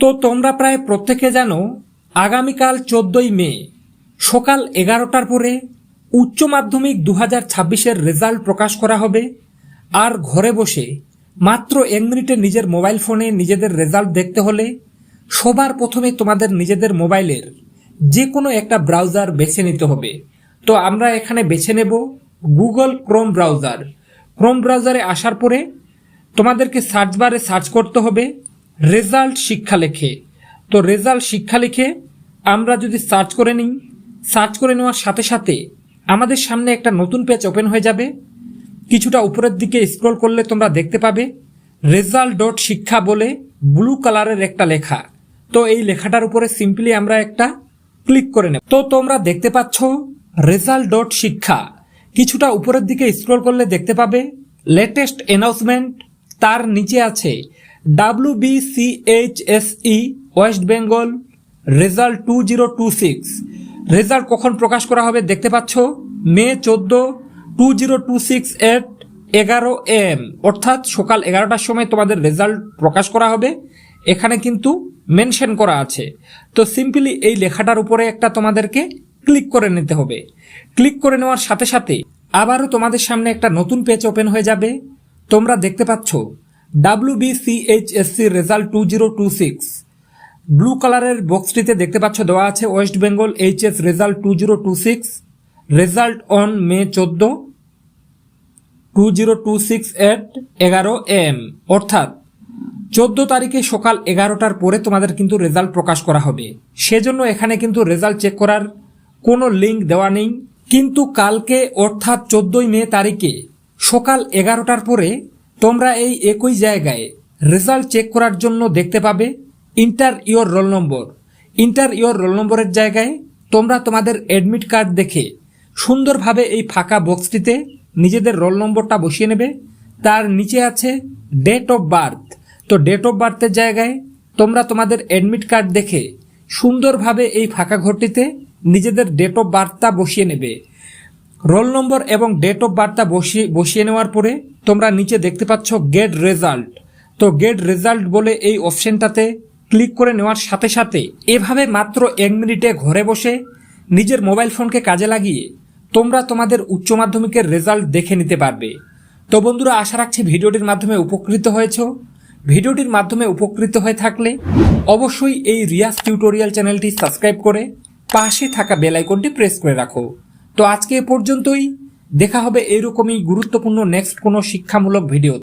তো তোমরা প্রায় প্রত্যেকে জানো আগামীকাল 14ই মে সকাল 11টার পরে উচ্চ মাধ্যমিক 2026-এর রেজাল্ট প্রকাশ করা হবে। আর ঘরে বসে মাত্র 1 মিনিটে নিজের মোবাইল ফোনে নিজেদের রেজাল্ট দেখতে হলে সবার প্রথমে তোমাদের নিজেদের মোবাইলের যে কোনো একটা ব্রাউজার বেছে নিতে হবে। তো আমরা এখানে বেছে নেব গুগল ক্রোম ব্রাউজার। ক্রোম ব্রাউজারে আসার পরে তোমাদেরকে সার্চ বারে সার্চ করতে হবে রেজাল্ট শিক্ষা লেখে। তো রেজাল্ট শিক্ষা লিখে আমরা যদি সার্চ করে নিই, সার্চ করে নেওয়ার সাথে সাথে আমাদের সামনে একটা নতুন পেজ ওপেন হয়ে যাবে। কিছুটা উপরের দিকে স্ক্রল করলে তোমরা দেখতে পাবে result.শিক্ষা বলে ব্লু কালারের একটা লেখা। তো এই লেখাটার উপরে সিম্পলি আমরা একটা ক্লিক করে নেব। তো তোমরা দেখতে পাচ্ছ result.শিক্ষা। কিছুটা উপরের দিকে স্ক্রল করলে দেখতে পাবে লেটেস্ট অ্যানাউন্সমেন্ট। তার নিচে আছে WBCHSE West Bengal result 2026। Result কখন প্রকাশ করা হবে দেখতে পাচ্ছ মে 14, 2026 at 11 AM, অর্থাৎ সকাল 11টার সময় তোমাদের রেজাল্ট প্রকাশ করা হবে। এখানে কিন্তু মেনশন করা আছে। তো সিম্পলি এই লেখাটার উপরে একটা তোমাদেরকে ক্লিক করে নিতে হবে। ক্লিক করে নেওয়ার সাথে সাথে আবারও তোমাদের সামনে একটা নতুন পেজ ওপেন হয়ে যাবে। তোমরা দেখতে পাচ্ছ WBCHSC রেজাল্ট 2026। ব্লু কালারের বক্সটিতে দেখতে পাচ্ছ দেওয়া আছে West Bengal HS result 2026, result on May 14, 2026 at 11 AM, অর্থাৎ 14 তারিখে সকাল 11টার পরে তোমাদের কিন্তু রেজাল্ট প্রকাশ করা হবে। সেজন্য এখানে কিন্তু রেজাল্ট চেক করার কোনো লিঙ্ক দেওয়া নেই। কিন্তু কালকে অর্থাৎ 14ই মে তারিখে সকাল 11টার পরে তোমরা এই একই জায়গায় রেজাল্ট চেক করার জন্য দেখতে পাবে enter your roll number. Enter your roll নম্বরের জায়গায় তোমরা তোমাদের অ্যাডমিট কার্ড দেখে সুন্দরভাবে এই ফাঁকা বক্সটিতে নিজেদের রোল নম্বরটা বসিয়ে নেবে। তার নিচে আছে ডেট অফ বার্থ। তো ডেট অফ বার্থের জায়গায় তোমরা তোমাদের অ্যাডমিট কার্ড দেখে সুন্দরভাবে এই ফাঁকা ঘরটিতে নিজেদের ডেট অফ বার্থটা বসিয়ে নেবে। রোল নম্বর এবং ডেট অফ বার্থটা বসিয়ে নেওয়ার পরে তোমরা নিচে দেখতে পাচ্ছ গেট রেজাল্ট। তো গেট রেজাল্ট বলে এই অপশনটাতে ক্লিক করে নেওয়ার সাথে সাথে এভাবে মাত্র 1 মিনিটে ঘরে বসে নিজের মোবাইল ফোনকে কাজে লাগিয়ে তোমরা তোমাদের উচ্চ মাধ্যমিকের রেজাল্ট দেখে নিতে পারবে। তো বন্ধুরা, আশা রাখছি ভিডিওটির মাধ্যমে উপকৃত হয়েছ। ভিডিওটির মাধ্যমে উপকৃত হয়ে থাকলে অবশ্যই এই রিয়াজ টিউটোরিয়াল চ্যানেলটি সাবস্ক্রাইব করে পাশে থাকা বেল আইকনটি প্রেস করে রাখো। তো আজকে এ পর্যন্তই। দেখা হবে এইরকমই গুরুত্বপূর্ণ নেক্সট কোনো শিক্ষামূলক ভিডিও।